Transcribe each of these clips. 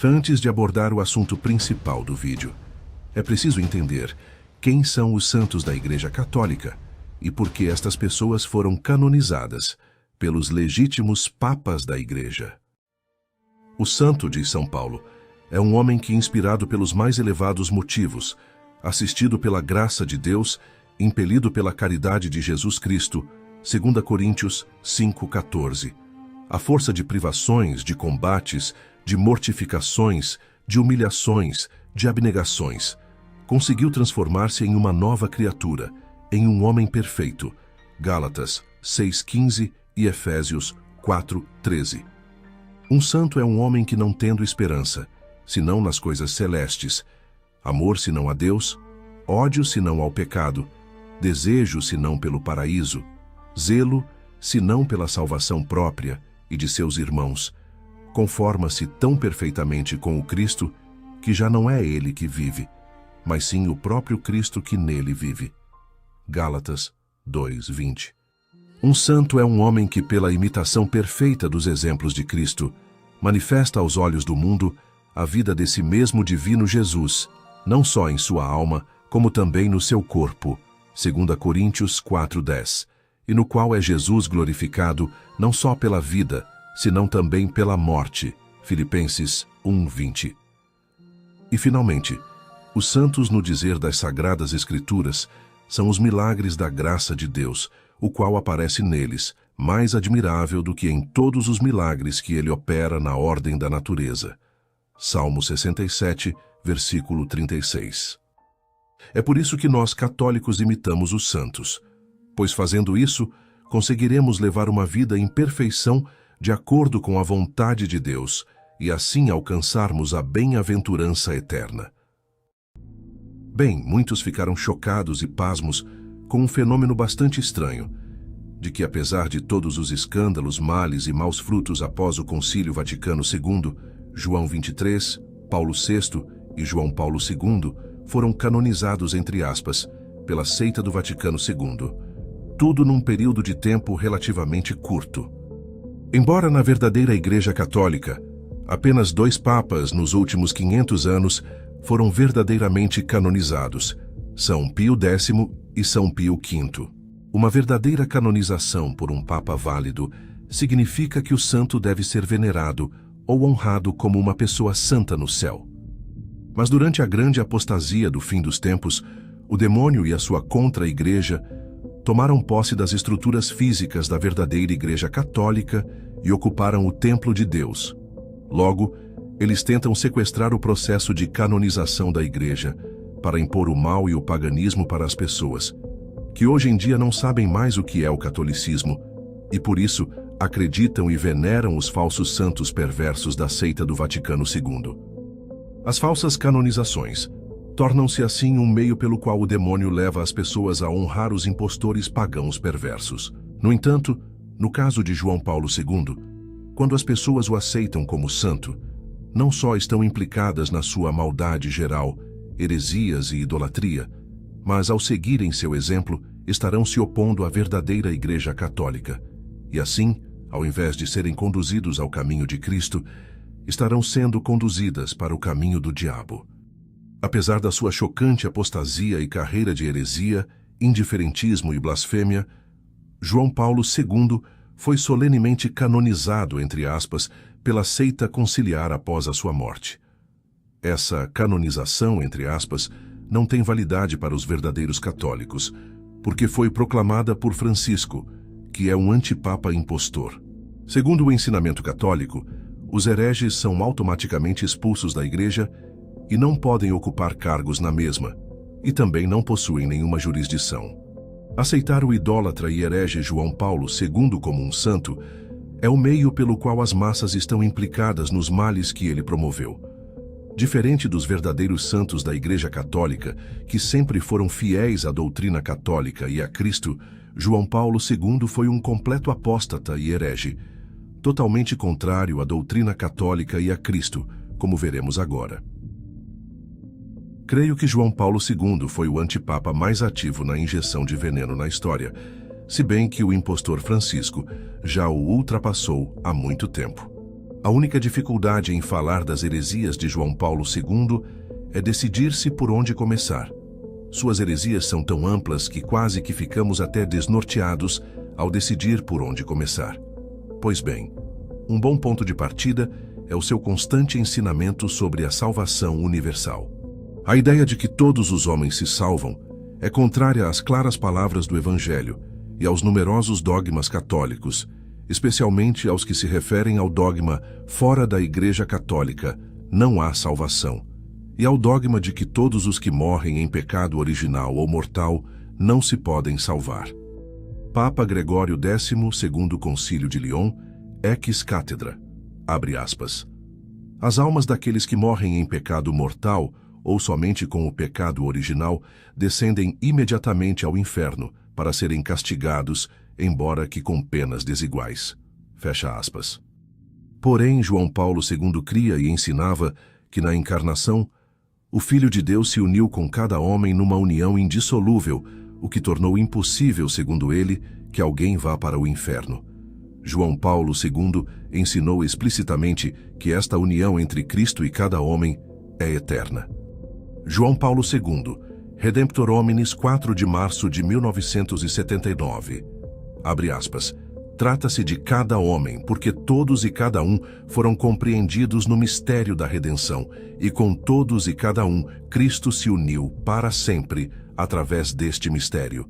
Antes de abordar o assunto principal do vídeo, é preciso entender quem são os santos da Igreja Católica e por que estas pessoas foram canonizadas pelos legítimos papas da Igreja. O santo de São Paulo é um homem que, inspirado pelos mais elevados motivos, assistido pela graça de Deus, impelido pela caridade de Jesus Cristo, 2 Coríntios 5,14, à força de privações, de combates, de mortificações, de humilhações, de abnegações, conseguiu transformar-se em uma nova criatura, em um homem perfeito. Gálatas 6,15 e Efésios 4,13. Um santo é um homem que, não tendo esperança, senão nas coisas celestes, amor senão a Deus, ódio senão ao pecado, desejo senão pelo paraíso, zelo senão pela salvação própria e de seus irmãos, conforma-se tão perfeitamente com o Cristo que já não é ele que vive, mas sim o próprio Cristo que nele vive. Gálatas 2:20. Um santo é um homem que, pela imitação perfeita dos exemplos de Cristo, manifesta aos olhos do mundo a vida desse mesmo divino Jesus, não só em sua alma, como também no seu corpo, 2 Coríntios 4:10, e no qual é Jesus glorificado não só pela vida, senão também pela morte, Filipenses 1:20. E finalmente, os santos, no dizer das Sagradas Escrituras, são os milagres da graça de Deus, o qual aparece neles, mais admirável do que em todos os milagres que ele opera na ordem da natureza. Salmo 67, versículo 36. É por isso que nós, católicos, imitamos os santos, pois fazendo isso, conseguiremos levar uma vida em perfeição de acordo com a vontade de Deus e assim alcançarmos a bem-aventurança eterna. Bem, muitos ficaram chocados e pasmos com um fenômeno bastante estranho, de que, apesar de todos os escândalos, males e maus frutos após o Concílio Vaticano II, João 23, Paulo VI e João Paulo II foram canonizados, entre aspas, pela seita do Vaticano II, tudo num período de tempo relativamente curto. Embora na verdadeira Igreja Católica, apenas 2 papas nos últimos 500 anos foram verdadeiramente canonizados, São Pio X e São Pio V. Uma verdadeira canonização por um papa válido significa que o santo deve ser venerado ou honrado como uma pessoa santa no céu. Mas durante a grande apostasia do fim dos tempos, o demônio e a sua contra-igreja tomaram posse das estruturas físicas da verdadeira Igreja Católica e ocuparam o templo de Deus. Logo, eles tentam sequestrar o processo de canonização da Igreja para impor o mal e o paganismo para as pessoas, que hoje em dia não sabem mais o que é o catolicismo e, por isso, acreditam e veneram os falsos santos perversos da seita do Vaticano II. As falsas canonizações tornam-se assim um meio pelo qual o demônio leva as pessoas a honrar os impostores pagãos perversos. No entanto, no caso de João Paulo II, quando as pessoas o aceitam como santo, não só estão implicadas na sua maldade geral, heresias e idolatria, mas ao seguirem seu exemplo, estarão se opondo à verdadeira Igreja Católica. E assim, ao invés de serem conduzidos ao caminho de Cristo, estarão sendo conduzidas para o caminho do diabo. Apesar da sua chocante apostasia e carreira de heresia, indiferentismo e blasfêmia, João Paulo II foi solenemente canonizado, entre aspas, pela seita conciliar após a sua morte. Essa canonização, entre aspas, não tem validade para os verdadeiros católicos, porque foi proclamada por Francisco, que é um antipapa impostor. Segundo o ensinamento católico, os hereges são automaticamente expulsos da Igreja e não podem ocupar cargos na mesma, e também não possuem nenhuma jurisdição. Aceitar o idólatra e herege João Paulo II como um santo é o meio pelo qual as massas estão implicadas nos males que ele promoveu. Diferente dos verdadeiros santos da Igreja Católica, que sempre foram fiéis à doutrina católica e a Cristo, João Paulo II foi um completo apóstata e herege, totalmente contrário à doutrina católica e a Cristo, como veremos agora. Creio que João Paulo II foi o antipapa mais ativo na injeção de veneno na história, se bem que o impostor Francisco já o ultrapassou há muito tempo. A única dificuldade em falar das heresias de João Paulo II é decidir-se por onde começar. Suas heresias são tão amplas que quase que ficamos até desnorteados ao decidir por onde começar. Pois bem, um bom ponto de partida é o seu constante ensinamento sobre a salvação universal. A ideia de que todos os homens se salvam é contrária às claras palavras do Evangelho e aos numerosos dogmas católicos, especialmente aos que se referem ao dogma fora da Igreja Católica, não há salvação, e ao dogma de que todos os que morrem em pecado original ou mortal não se podem salvar. Papa Gregório X, segundo o Concílio de Lyon, ex cátedra, abre aspas. As almas daqueles que morrem em pecado mortal, ou somente com o pecado original, descendem imediatamente ao inferno para serem castigados, embora que com penas desiguais. Fecha aspas. Porém, João Paulo II cria e ensinava que na encarnação, o Filho de Deus se uniu com cada homem numa união indissolúvel, o que tornou impossível, segundo ele, que alguém vá para o inferno. João Paulo II ensinou explicitamente que esta união entre Cristo e cada homem é eterna. João Paulo II, Redemptor Hominis, 4 de março de 1979. Abre aspas. Trata-se de cada homem, porque todos e cada um foram compreendidos no mistério da redenção, e com todos e cada um, Cristo se uniu para sempre através deste mistério.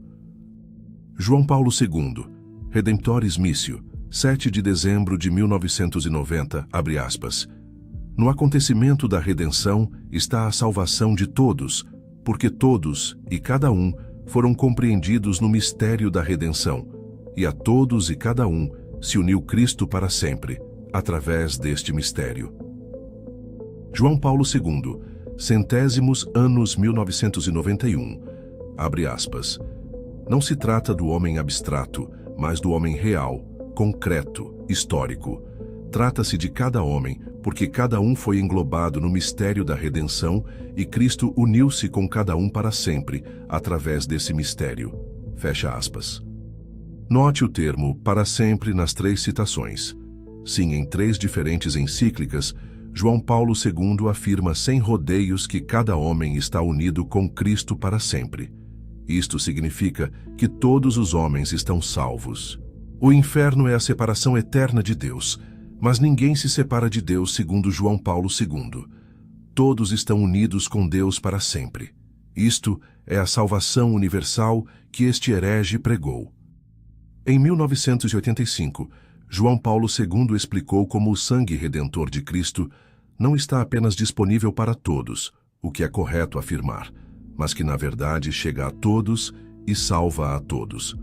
João Paulo II, Redemptoris Missio, 7 de dezembro de 1990, abre aspas. No acontecimento da redenção está a salvação de todos, porque todos e cada um foram compreendidos no mistério da redenção, e a todos e cada um se uniu Cristo para sempre, através deste mistério. João Paulo II, Centésimos Anos 1991, abre aspas. Não se trata do homem abstrato, mas do homem real, concreto, histórico. Trata-se de cada homem, porque cada um foi englobado no mistério da redenção e Cristo uniu-se com cada um para sempre, através desse mistério. Fecha aspas. Note o termo para sempre nas 3 citações. Sim, em 3 diferentes encíclicas, João Paulo II afirma sem rodeios que cada homem está unido com Cristo para sempre. Isto significa que todos os homens estão salvos. O inferno é a separação eterna de Deus, mas ninguém se separa de Deus segundo João Paulo II. Todos estão unidos com Deus para sempre. Isto é a salvação universal que este herege pregou. Em 1985, João Paulo II explicou como o sangue redentor de Cristo não está apenas disponível para todos, o que é correto afirmar, mas que na verdade chega a todos e salva a todos.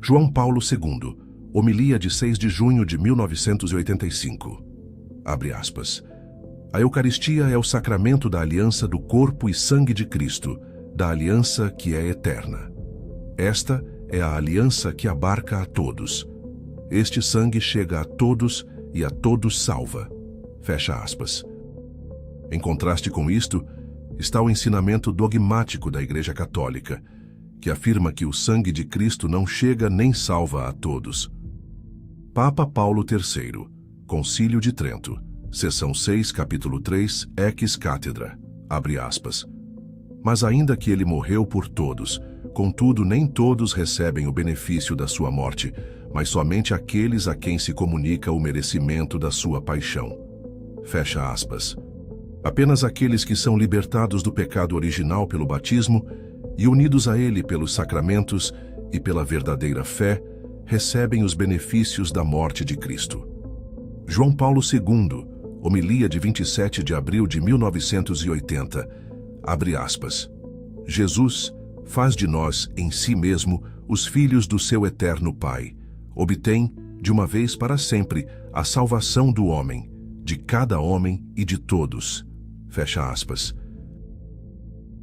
João Paulo II, homilia de 6 de junho de 1985. Abre aspas. A Eucaristia é o sacramento da aliança do corpo e sangue de Cristo, da aliança que é eterna. Esta é a aliança que abarca a todos. Este sangue chega a todos e a todos salva. Fecha aspas. Em contraste com isto, está o ensinamento dogmático da Igreja Católica, que afirma que o sangue de Cristo não chega nem salva a todos. Papa Paulo III, Concílio de Trento, seção 6, capítulo 3, ex cátedra, abre aspas. Mas ainda que ele morreu por todos, contudo nem todos recebem o benefício da sua morte, mas somente aqueles a quem se comunica o merecimento da sua paixão. Fecha aspas. Apenas aqueles que são libertados do pecado original pelo batismo e unidos a ele pelos sacramentos e pela verdadeira fé, recebem os benefícios da morte de Cristo. João Paulo II, homilia de 27 de abril de 1980, abre aspas. Jesus faz de nós, em si mesmo, os filhos do seu eterno Pai. Obtém, de uma vez para sempre, a salvação do homem, de cada homem e de todos. Fecha aspas.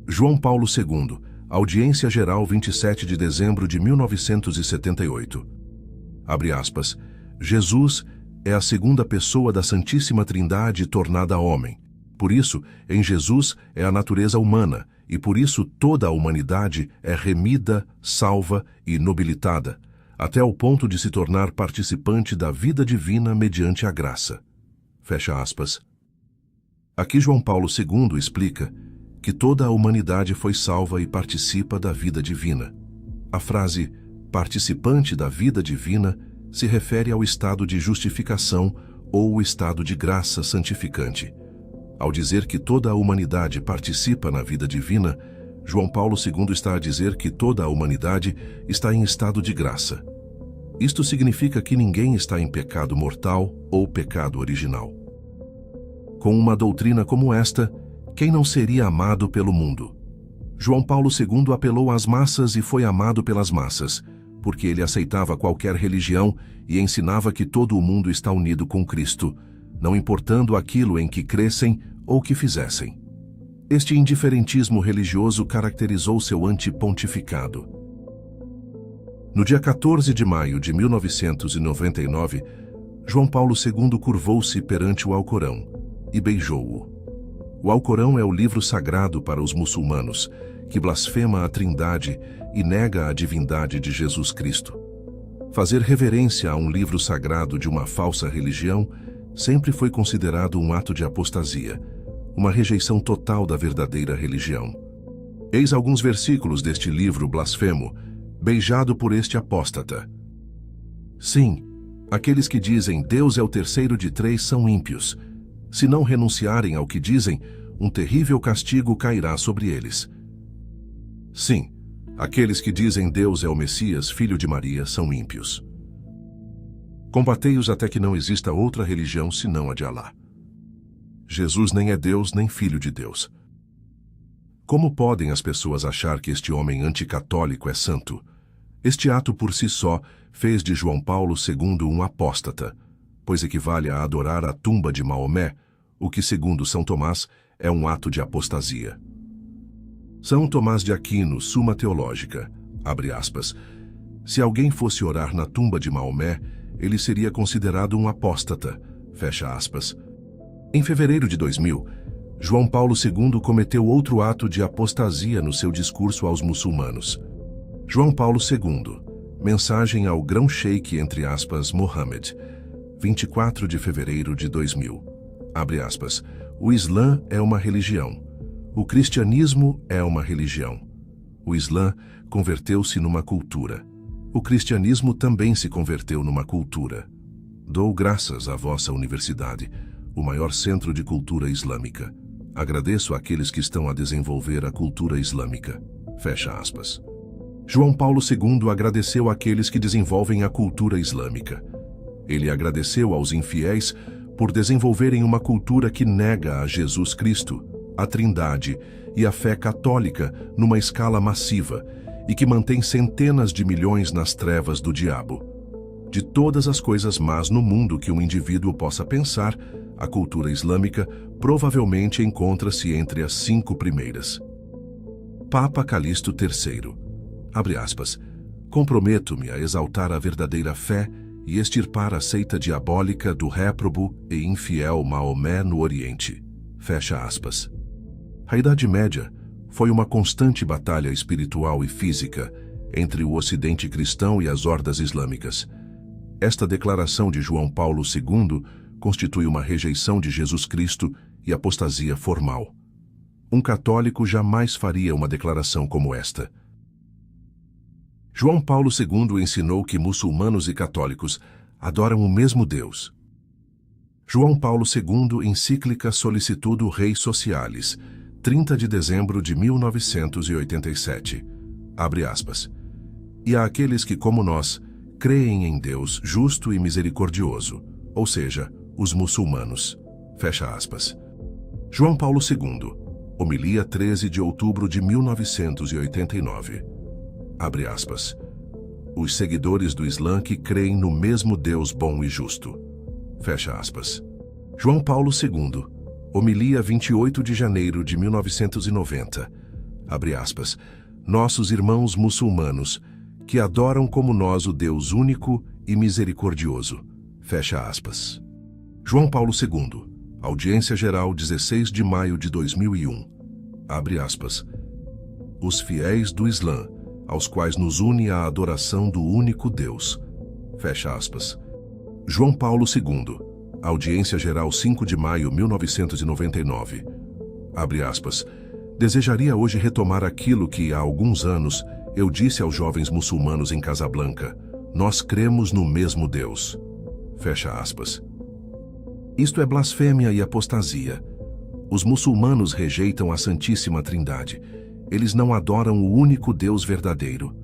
João Paulo II, Audiência Geral 27 de dezembro de 1978. Abre aspas. Jesus é a segunda pessoa da Santíssima Trindade tornada homem. Por isso, em Jesus é a natureza humana, e por isso toda a humanidade é remida, salva e nobilitada. até o ponto de se tornar participante da vida divina mediante a graça. Fecha aspas. Aqui João Paulo II explica que toda a humanidade foi salva e participa da vida divina. A frase participante da vida divina se refere ao estado de justificação ou o estado de graça santificante. Ao dizer que toda a humanidade participa na vida divina, João Paulo II está a dizer que toda a humanidade está em estado de graça. Isto significa que ninguém está em pecado mortal ou pecado original. Com uma doutrina como esta, quem não seria amado pelo mundo? João Paulo II apelou às massas e foi amado pelas massas, porque ele aceitava qualquer religião e ensinava que todo o mundo está unido com Cristo, não importando aquilo em que crescem ou que fizessem. Este indiferentismo religioso caracterizou seu antipontificado. No dia 14 de maio de 1999, João Paulo II curvou-se perante o Alcorão e beijou-o. O Alcorão é o livro sagrado para os muçulmanos, que blasfema a Trindade e nega a divindade de Jesus Cristo. Fazer reverência a um livro sagrado de uma falsa religião sempre foi considerado um ato de apostasia, uma rejeição total da verdadeira religião. Eis alguns versículos deste livro blasfemo, beijado por este apóstata. Sim, aqueles que dizem Deus é o terceiro de três são ímpios. Se não renunciarem ao que dizem, um terrível castigo cairá sobre eles. Sim, aqueles que dizem Deus é o Messias, filho de Maria, são ímpios. Combatei-os até que não exista outra religião senão a de Alá. Jesus nem é Deus nem filho de Deus. Como podem as pessoas achar que este homem anticatólico é santo? Este ato por si só fez de João Paulo II um apóstata, pois equivale a adorar a tumba de Maomé, o que, segundo São Tomás, é um ato de apostasia. São Tomás de Aquino, Suma Teológica, abre aspas, se alguém fosse orar na tumba de Maomé, ele seria considerado um apóstata, fecha aspas. Em fevereiro de 2000, João Paulo II cometeu outro ato de apostasia no seu discurso aos muçulmanos. João Paulo II, mensagem ao grão-sheik, entre aspas, Mohammed, 24 de fevereiro de 2000, abre aspas, o Islã é uma religião. O cristianismo é uma religião. O Islã converteu-se numa cultura. O cristianismo também se converteu numa cultura. Dou graças à vossa universidade, o maior centro de cultura islâmica. Agradeço àqueles que estão a desenvolver a cultura islâmica. Fecha aspas. João Paulo II agradeceu àqueles que desenvolvem a cultura islâmica. Ele agradeceu aos infiéis por desenvolverem uma cultura que nega a Jesus Cristo, a Trindade e a fé católica numa escala massiva e que mantém centenas de milhões nas trevas do diabo. De todas as coisas más no mundo que um indivíduo possa pensar, a cultura islâmica provavelmente encontra-se entre as 5 primeiras. Papa Calixto III, abre aspas, comprometo-me a exaltar a verdadeira fé e extirpar a seita diabólica do réprobo e infiel Maomé no Oriente. Fecha aspas. A Idade Média foi uma constante batalha espiritual e física entre o Ocidente cristão e as hordas islâmicas. Esta declaração de João Paulo II constitui uma rejeição de Jesus Cristo e apostasia formal. Um católico jamais faria uma declaração como esta. João Paulo II ensinou que muçulmanos e católicos adoram o mesmo Deus. João Paulo II, encíclica Solicitudo Rei Socialis, 30 de dezembro de 1987. Abre aspas. E há aqueles que, como nós, creem em Deus justo e misericordioso, ou seja, os muçulmanos. Fecha aspas. João Paulo II, homilia 13 de outubro de 1989. Abre aspas. Os seguidores do Islã que creem no mesmo Deus bom e justo. Fecha aspas. João Paulo II, homilia 28 de janeiro de 1990. Abre aspas. Nossos irmãos muçulmanos, que adoram como nós o Deus único e misericordioso. Fecha aspas. João Paulo II, audiência geral 16 de maio de 2001. Abre aspas. Os fiéis do Islã aos quais nos une a adoração do único Deus. Fecha aspas. João Paulo II, Audiência Geral 5 de maio 1999. Abre aspas. Desejaria hoje retomar aquilo que, há alguns anos, eu disse aos jovens muçulmanos em Casablanca: nós cremos no mesmo Deus. Fecha aspas. Isto é blasfêmia e apostasia. Os muçulmanos rejeitam a Santíssima Trindade. Eles não adoram o único Deus verdadeiro.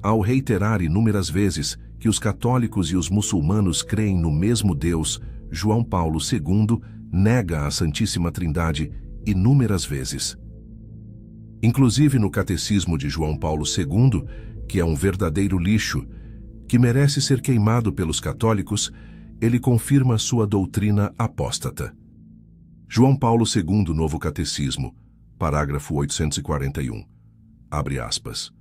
Ao reiterar inúmeras vezes que os católicos e os muçulmanos creem no mesmo Deus, João Paulo II nega a Santíssima Trindade inúmeras vezes. Inclusive no Catecismo de João Paulo II, que é um verdadeiro lixo, que merece ser queimado pelos católicos, ele confirma sua doutrina apóstata. João Paulo II, Novo Catecismo, parágrafo 841. Abre aspas.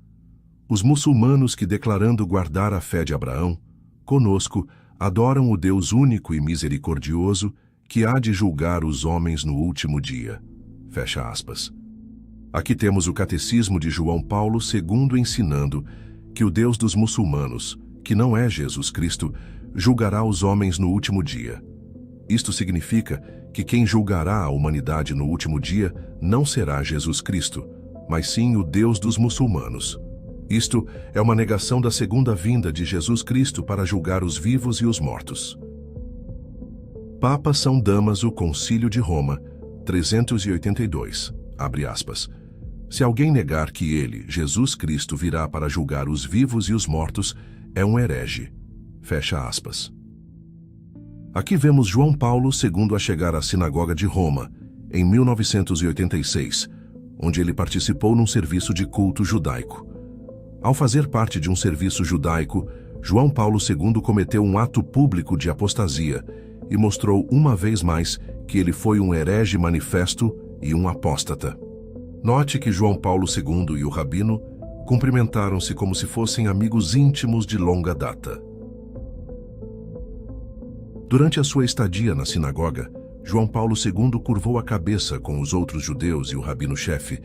Os muçulmanos que, declarando guardar a fé de Abraão, conosco, adoram o Deus único e misericordioso, que há de julgar os homens no último dia. Fecha aspas. Aqui temos o Catecismo de João Paulo II ensinando que o Deus dos muçulmanos, que não é Jesus Cristo, julgará os homens no último dia. Isto significa que quem julgará a humanidade no último dia não será Jesus Cristo, mas sim o Deus dos muçulmanos. Isto é uma negação da segunda vinda de Jesus Cristo para julgar os vivos e os mortos. Papa São Damaso, Concílio de Roma, 382, abre aspas. Se alguém negar que ele, Jesus Cristo, virá para julgar os vivos e os mortos, é um herege. Fecha aspas. Aqui vemos João Paulo II a chegar à Sinagoga de Roma, em 1986, onde ele participou num serviço de culto judaico. Ao fazer parte de um serviço judaico, João Paulo II cometeu um ato público de apostasia e mostrou uma vez mais que ele foi um herege manifesto e um apóstata. Note que João Paulo II e o rabino cumprimentaram-se como se fossem amigos íntimos de longa data. Durante a sua estadia na sinagoga, João Paulo II curvou a cabeça com os outros judeus e o rabino-chefe,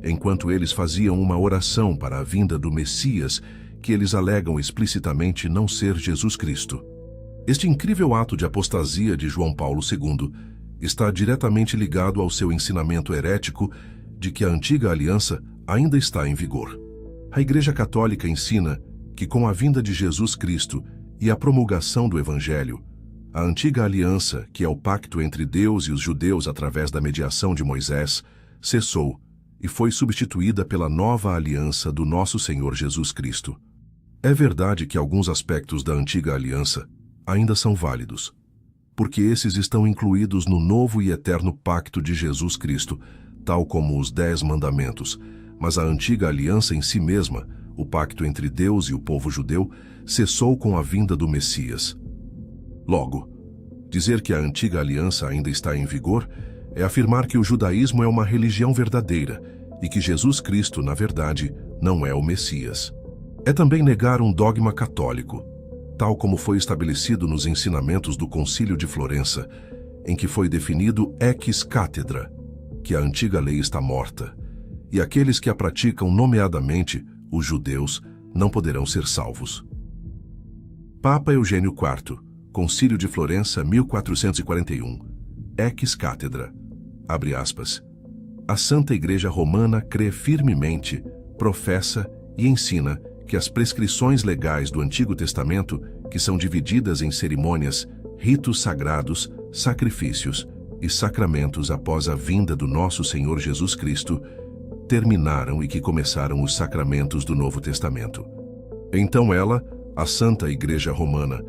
enquanto eles faziam uma oração para a vinda do Messias, que eles alegam explicitamente não ser Jesus Cristo. Este incrível ato de apostasia de João Paulo II está diretamente ligado ao seu ensinamento herético de que a antiga aliança ainda está em vigor. A Igreja Católica ensina que com a vinda de Jesus Cristo e a promulgação do Evangelho, a antiga aliança, que é o pacto entre Deus e os judeus através da mediação de Moisés, cessou e foi substituída pela nova aliança do nosso Senhor Jesus Cristo. É verdade que alguns aspectos da antiga aliança ainda são válidos, porque esses estão incluídos no novo e eterno pacto de Jesus Cristo, tal como os 10 mandamentos, mas a antiga aliança em si mesma, o pacto entre Deus e o povo judeu, cessou com a vinda do Messias. Logo, dizer que a antiga aliança ainda está em vigor é afirmar que o judaísmo é uma religião verdadeira e que Jesus Cristo, na verdade, não é o Messias. É também negar um dogma católico, tal como foi estabelecido nos ensinamentos do Concílio de Florença, em que foi definido ex cátedra, que a antiga lei está morta, e aqueles que a praticam nomeadamente, os judeus, não poderão ser salvos. Papa Eugênio IV, Concílio de Florença, 1441, ex cátedra, abre aspas. A Santa Igreja Romana crê firmemente, professa e ensina que as prescrições legais do Antigo Testamento, que são divididas em cerimônias, ritos sagrados, sacrifícios e sacramentos após a vinda do nosso Senhor Jesus Cristo, terminaram e que começaram os sacramentos do Novo Testamento. Então ela, a Santa Igreja Romana,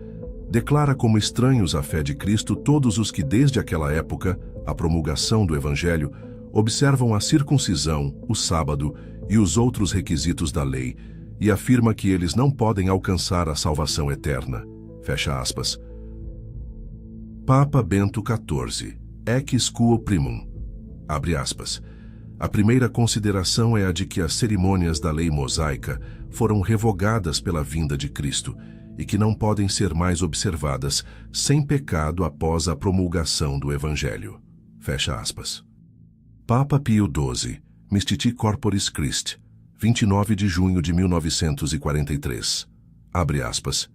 declara como estranhos à fé de Cristo todos os que desde aquela época, a promulgação do Evangelho, observam a circuncisão, o sábado e os outros requisitos da lei, e afirma que eles não podem alcançar a salvação eterna. Fecha aspas. Papa Bento XIV, ex quo primum, abre aspas. A primeira consideração é a de que as cerimônias da lei mosaica foram revogadas pela vinda de Cristo e que não podem ser mais observadas sem pecado após a promulgação do Evangelho. Fecha aspas. Papa Pio XII, Mystici Corporis Christi, 29 de junho de 1943. Abre aspas.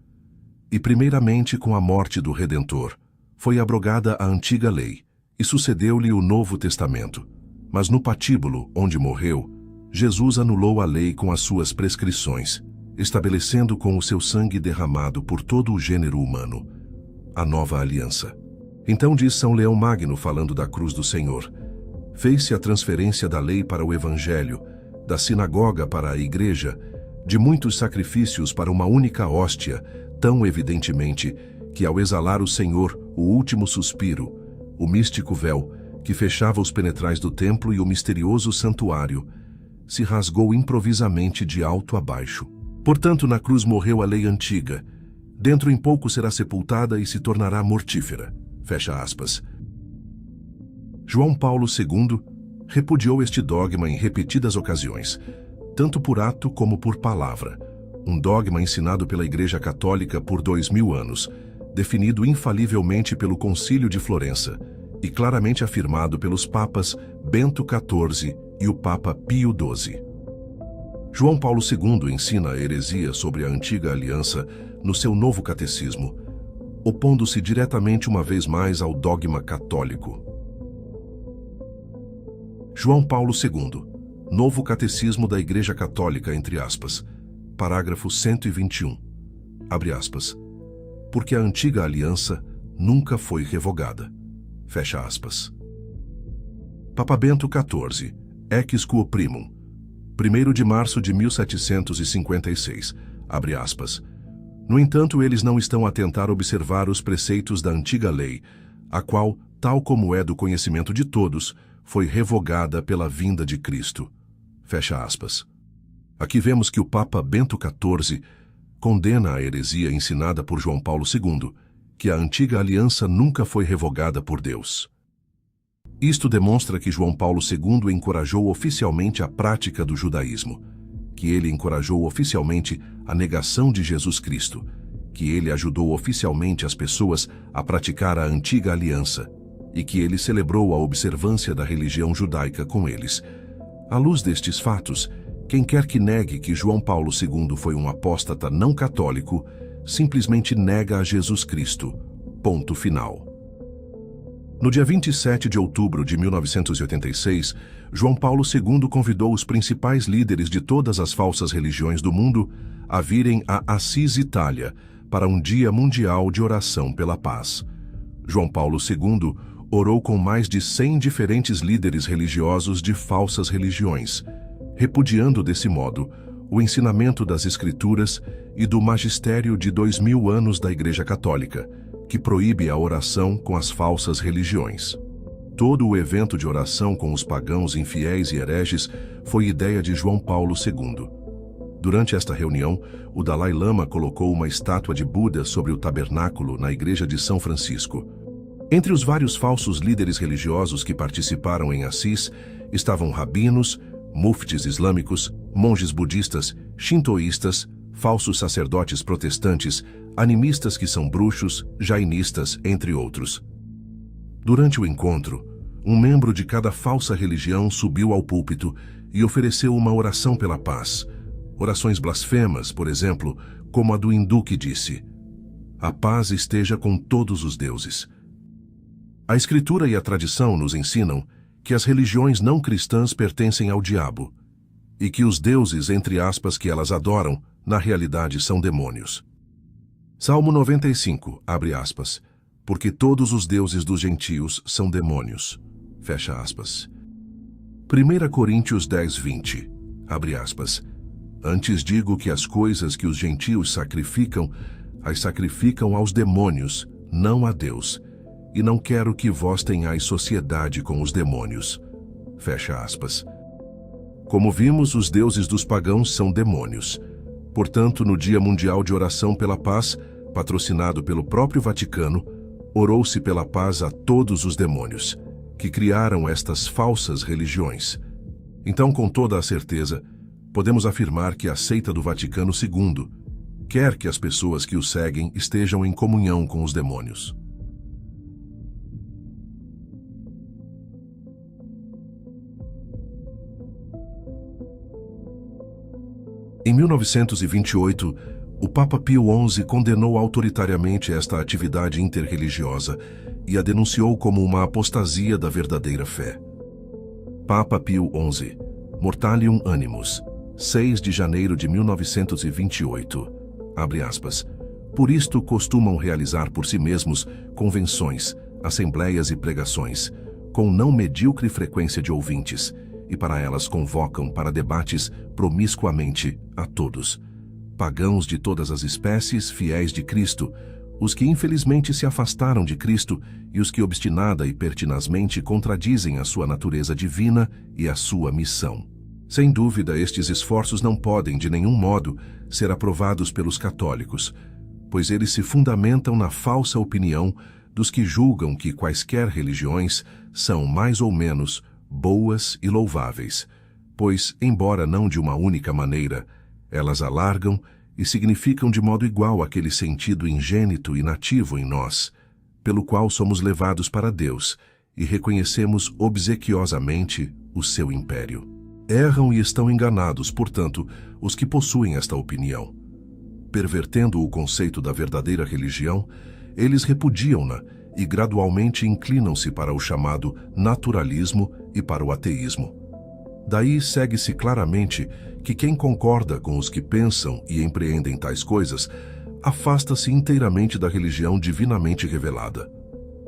E primeiramente com a morte do Redentor, foi abrogada a antiga lei, e sucedeu-lhe o Novo Testamento. Mas no patíbulo, onde morreu, Jesus anulou a lei com as suas prescrições, estabelecendo com o seu sangue derramado por todo o gênero humano a nova aliança. Então diz São Leão Magno, falando da cruz do Senhor: fez-se a transferência da lei para o Evangelho, da sinagoga para a igreja, de muitos sacrifícios para uma única hóstia, tão evidentemente que, ao exalar o Senhor o último suspiro, o místico véu que fechava os penetrais do templo e o misterioso santuário se rasgou improvisamente de alto a baixo. Portanto, na cruz morreu a lei antiga. Dentro em pouco será sepultada e se tornará mortífera. Fecha aspas. João Paulo II repudiou este dogma em repetidas ocasiões, tanto por ato como por palavra. Um dogma ensinado pela Igreja Católica por 2000 anos, definido infalivelmente pelo Concílio de Florença e claramente afirmado pelos papas Bento XIV e o Papa Pio XII. João Paulo II ensina a heresia sobre a antiga aliança no seu novo catecismo, opondo-se diretamente uma vez mais ao dogma católico. João Paulo II, Novo Catecismo da Igreja Católica, entre aspas, parágrafo 121, abre aspas, porque a antiga aliança nunca foi revogada, fecha aspas. Papa Bento XIV, Ex Quo Primum, 1º de março de 1756, abre aspas. No entanto, eles não estão a tentar observar os preceitos da antiga lei, a qual, tal como é do conhecimento de todos, foi revogada pela vinda de Cristo. Fecha aspas. Aqui vemos que o Papa Bento XIV condena a heresia ensinada por João Paulo II, que a antiga aliança nunca foi revogada por Deus. Isto demonstra que João Paulo II encorajou oficialmente a prática do judaísmo, que ele encorajou oficialmente a negação de Jesus Cristo, que ele ajudou oficialmente as pessoas a praticar a antiga aliança e que ele celebrou a observância da religião judaica com eles. À luz destes fatos, quem quer que negue que João Paulo II foi um apóstata não católico, simplesmente nega a Jesus Cristo. Ponto final. No dia 27 de outubro de 1986, João Paulo II convidou os principais líderes de todas as falsas religiões do mundo a virem a Assis, Itália, para um dia mundial de oração pela paz. João Paulo II orou com mais de 100 diferentes líderes religiosos de falsas religiões, repudiando desse modo o ensinamento das Escrituras e do magistério de 2000 anos da Igreja Católica, que proíbe a oração com as falsas religiões. Todo o evento de oração com os pagãos infiéis e hereges foi ideia de João Paulo II. Durante esta reunião, o Dalai Lama colocou uma estátua de Buda sobre o tabernáculo na igreja de São Francisco. Entre os vários falsos líderes religiosos que participaram em Assis, estavam rabinos, muftis islâmicos, monges budistas, shintoístas, falsos sacerdotes protestantes, animistas que são bruxos, jainistas, entre outros. Durante o encontro, um membro de cada falsa religião subiu ao púlpito e ofereceu uma oração pela paz. Orações blasfemas, por exemplo, como a do hindu que disse: "A paz esteja com todos os deuses." A Escritura e a tradição nos ensinam que as religiões não cristãs pertencem ao diabo e que os deuses, entre aspas, que elas adoram, na realidade são demônios. Salmo 95, abre aspas, porque todos os deuses dos gentios são demônios, fecha aspas. 1 Coríntios 10, 20, abre aspas, antes digo que as coisas que os gentios sacrificam, as sacrificam aos demônios, não a Deus, e não quero que vós tenhais sociedade com os demônios, fecha aspas. Como vimos, os deuses dos pagãos são demônios. Portanto, no Dia Mundial de Oração pela Paz, patrocinado pelo próprio Vaticano, orou-se pela paz a todos os demônios, que criaram estas falsas religiões. Então, com toda a certeza, podemos afirmar que a seita do Vaticano II quer que as pessoas que o seguem estejam em comunhão com os demônios. Em 1928, o Papa Pio XI condenou autoritariamente esta atividade interreligiosa e a denunciou como uma apostasia da verdadeira fé. Papa Pio XI, Mortalium Animus, 6 de janeiro de 1928, abre aspas, por isto costumam realizar por si mesmos convenções, assembleias e pregações, com não medíocre frequência de ouvintes, e para elas convocam para debates promiscuamente a todos, pagãos de todas as espécies, fiéis de Cristo, os que infelizmente se afastaram de Cristo e os que obstinada e pertinazmente contradizem a sua natureza divina e a sua missão. Sem dúvida, estes esforços não podem, de nenhum modo, ser aprovados pelos católicos, pois eles se fundamentam na falsa opinião dos que julgam que quaisquer religiões são mais ou menos boas e louváveis, pois, embora não de uma única maneira, elas alargam e significam de modo igual aquele sentido ingênito e nativo em nós, pelo qual somos levados para Deus e reconhecemos obsequiosamente o seu império. Erram e estão enganados, portanto, os que possuem esta opinião. Pervertendo o conceito da verdadeira religião, eles repudiam-na e gradualmente inclinam-se para o chamado naturalismo e para o ateísmo. Daí segue-se claramente que quem concorda com os que pensam e empreendem tais coisas afasta-se inteiramente da religião divinamente revelada.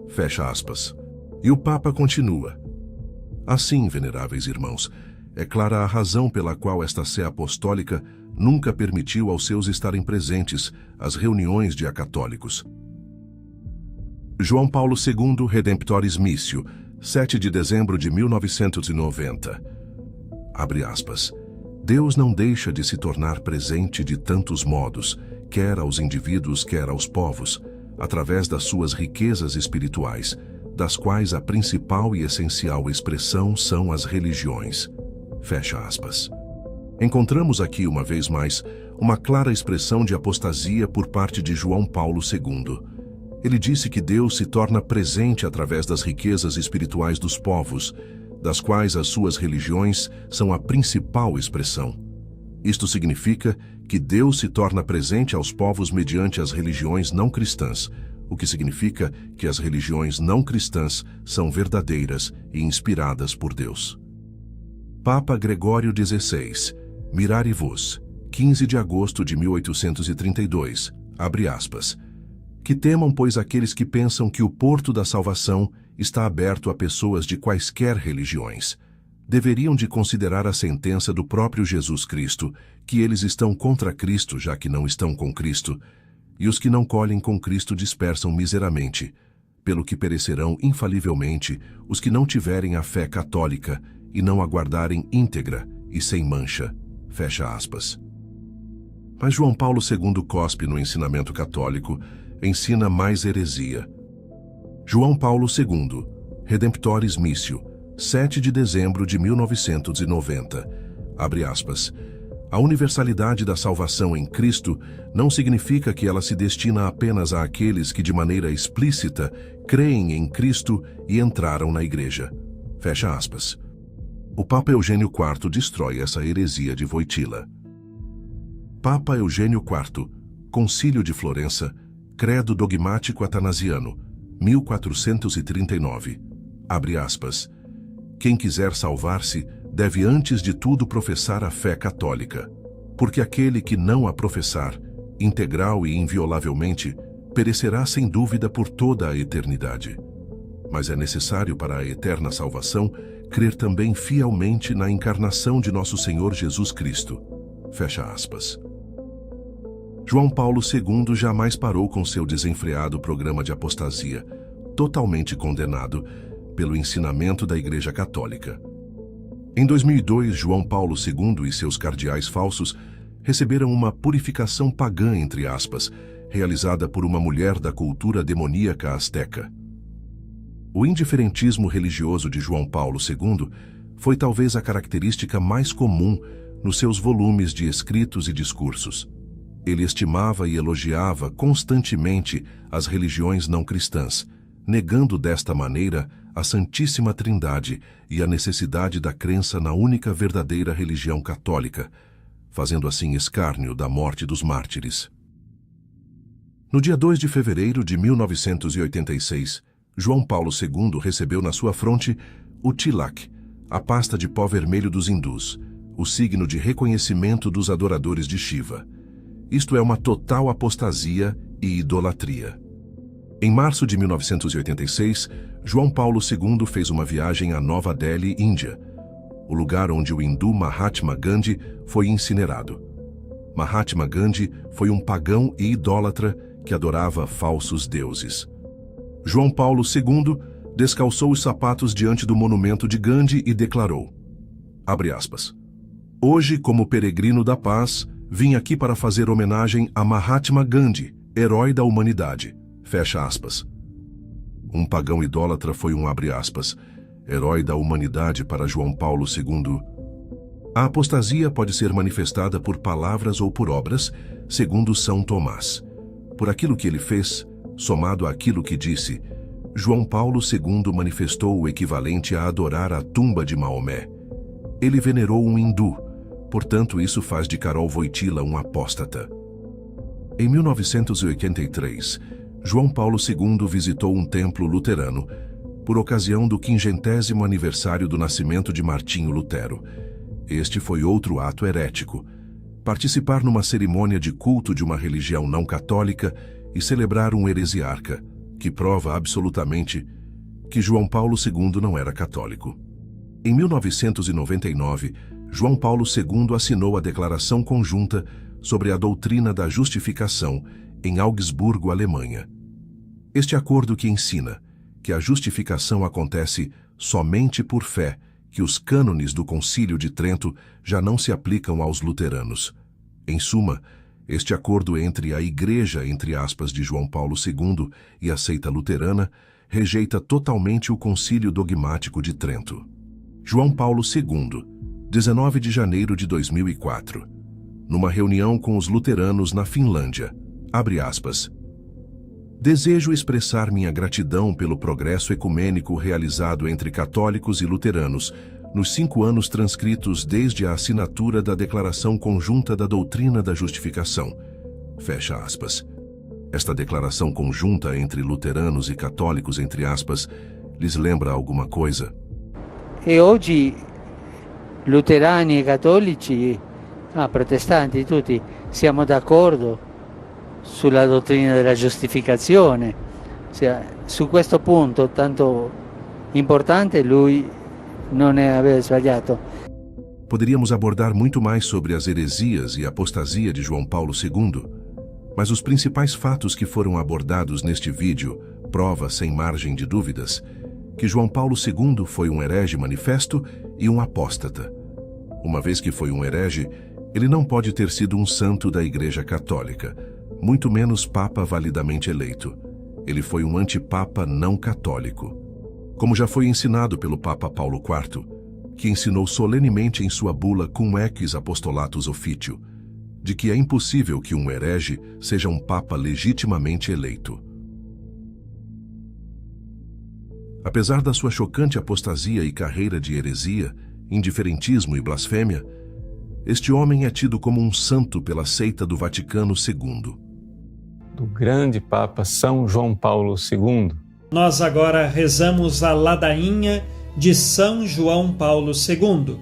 Fecha aspas. E o Papa continua. Assim, veneráveis irmãos, é clara a razão pela qual esta sé apostólica nunca permitiu aos seus estarem presentes às reuniões de acatólicos. João Paulo II, Redemptoris Missio, 7 de dezembro de 1990. Abre aspas. Deus não deixa de se tornar presente de tantos modos, quer aos indivíduos, quer aos povos, através das suas riquezas espirituais, das quais a principal e essencial expressão são as religiões. Fecha aspas. Encontramos aqui, uma vez mais, uma clara expressão de apostasia por parte de João Paulo II. Ele disse que Deus se torna presente através das riquezas espirituais dos povos, das quais as suas religiões são a principal expressão. Isto significa que Deus se torna presente aos povos mediante as religiões não cristãs, o que significa que as religiões não cristãs são verdadeiras e inspiradas por Deus. Papa Gregório XVI, Mirari Vos, 15 de agosto de 1832, abre aspas. Que temam, pois, aqueles que pensam que o porto da salvação está aberto a pessoas de quaisquer religiões. Deveriam de considerar a sentença do próprio Jesus Cristo, que eles estão contra Cristo, já que não estão com Cristo, e os que não colhem com Cristo dispersam miseramente, pelo que perecerão infalivelmente os que não tiverem a fé católica e não a guardarem íntegra e sem mancha. Fecha aspas. Mas João Paulo II cospe no ensinamento católico, ensina mais heresia. João Paulo II, Redemptoris Missio, 7 de dezembro de 1990, abre aspas. A universalidade da salvação em Cristo não significa que ela se destina apenas àqueles que de maneira explícita creem em Cristo e entraram na Igreja. Fecha aspas. O Papa Eugênio IV destrói essa heresia de Wojtyla. Papa Eugênio IV, Concílio de Florença, Credo Dogmático Atanasiano, 1439, abre aspas. Quem quiser salvar-se deve antes de tudo professar a fé católica, porque aquele que não a professar, integral e inviolavelmente, perecerá sem dúvida por toda a eternidade. Mas é necessário para a eterna salvação crer também fielmente na encarnação de nosso Senhor Jesus Cristo. Fecha aspas. João Paulo II jamais parou com seu desenfreado programa de apostasia, totalmente condenado pelo ensinamento da Igreja Católica. Em 2002, João Paulo II e seus cardeais falsos receberam uma purificação pagã, entre aspas, realizada por uma mulher da cultura demoníaca asteca. O indiferentismo religioso de João Paulo II foi talvez a característica mais comum nos seus volumes de escritos e discursos. Ele estimava e elogiava constantemente as religiões não cristãs, negando desta maneira a Santíssima Trindade e a necessidade da crença na única verdadeira religião católica, fazendo assim escárnio da morte dos mártires. No dia 2 de fevereiro de 1986, João Paulo II recebeu na sua fronte o tilak, a pasta de pó vermelho dos hindus, o signo de reconhecimento dos adoradores de Shiva. Isto é uma total apostasia e idolatria. Em março de 1986, João Paulo II fez uma viagem a Nova Delhi, Índia, o lugar onde o hindu Mahatma Gandhi foi incinerado. Mahatma Gandhi foi um pagão e idólatra que adorava falsos deuses. João Paulo II descalçou os sapatos diante do monumento de Gandhi e declarou, abre aspas, hoje, como peregrino da paz, vim aqui para fazer homenagem a Mahatma Gandhi, herói da humanidade. Fecha aspas. Um pagão idólatra foi um abre aspas, herói da humanidade para João Paulo II. A apostasia pode ser manifestada por palavras ou por obras, segundo São Tomás. Por aquilo que ele fez, somado àquilo que disse, João Paulo II manifestou o equivalente a adorar a tumba de Maomé. Ele venerou um hindu, portanto isso faz de Karol Wojtyła um apóstata. Em 1983, João Paulo II visitou um templo luterano por ocasião do 50º aniversário do nascimento de Martinho Lutero. Este foi outro ato herético. Participar numa cerimônia de culto de uma religião não católica e celebrar um heresiarca, que prova absolutamente que João Paulo II não era católico. Em 1999, João Paulo II assinou a Declaração Conjunta sobre a Doutrina da Justificação em Augsburgo, Alemanha. Este acordo que ensina que a justificação acontece somente por fé, que os cânones do Concílio de Trento já não se aplicam aos luteranos. Em suma, este acordo entre a Igreja, entre aspas, de João Paulo II e a seita luterana, rejeita totalmente o Concílio Dogmático de Trento. João Paulo II, 19 de janeiro de 2004, numa reunião com os luteranos na Finlândia, abre aspas, desejo expressar minha gratidão pelo progresso ecumênico realizado entre católicos e luteranos nos 5 anos transcritos desde a assinatura da Declaração Conjunta da Doutrina da Justificação. Fecha aspas. Esta declaração conjunta entre luteranos e católicos, entre aspas, lhes lembra alguma coisa? E hoje, luterani e cattolici, protestanti, tutti, siamo d'accordo sulla dottrina della giustificazione. Su questo punto tanto importante lui non aveva sbagliato. Poderíamos abordar muito mais sobre as heresias e apostasia de João Paulo II, mas os principais fatos que foram abordados neste vídeo prova, sem margem de dúvidas, que João Paulo II foi um herege manifesto e um apóstata. Uma vez que foi um herege, ele não pode ter sido um santo da Igreja Católica, muito menos papa validamente eleito. Ele foi um antipapa não católico. Como já foi ensinado pelo Papa Paulo IV, que ensinou solenemente em sua bula Cum Equis Apostolatus Officio, de que é impossível que um herege seja um papa legitimamente eleito. Apesar da sua chocante apostasia e carreira de heresia, indiferentismo e blasfêmia, este homem é tido como um santo pela seita do Vaticano II. Do grande Papa São João Paulo II. Nós agora rezamos a ladainha de São João Paulo II.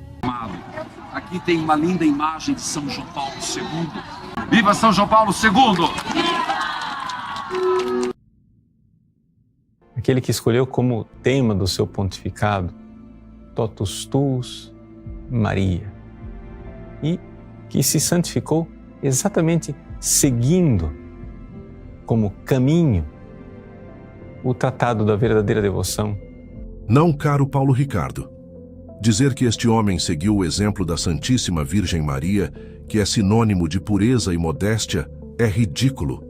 Aqui tem uma linda imagem de São João Paulo II. Viva São João Paulo II! Aquele que escolheu como tema do seu pontificado Totus Tuus Maria, e que se santificou exatamente seguindo como caminho o tratado da verdadeira devoção. Não, caro Paulo Ricardo. Dizer que este homem seguiu o exemplo da Santíssima Virgem Maria, que é sinônimo de pureza e modéstia, é ridículo.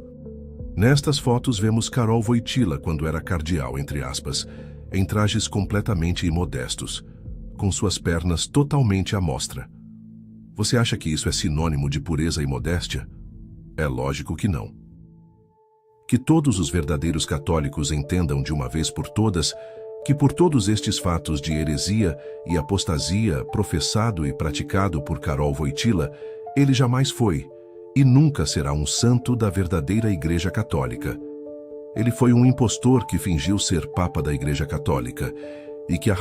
Nestas fotos vemos Karol Wojtyła quando era cardeal, entre aspas, em trajes completamente imodestos, com suas pernas totalmente à mostra. Você acha que isso é sinônimo de pureza e modéstia? É lógico que não. Que todos os verdadeiros católicos entendam de uma vez por todas que por todos estes fatos de heresia e apostasia professado e praticado por Karol Wojtyła, Ele jamais foi e nunca será um santo da verdadeira Igreja Católica. Ele foi um impostor que fingiu ser Papa da Igreja Católica e que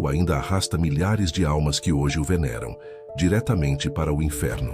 ainda arrasta milhares de almas que hoje o veneram, diretamente para o inferno.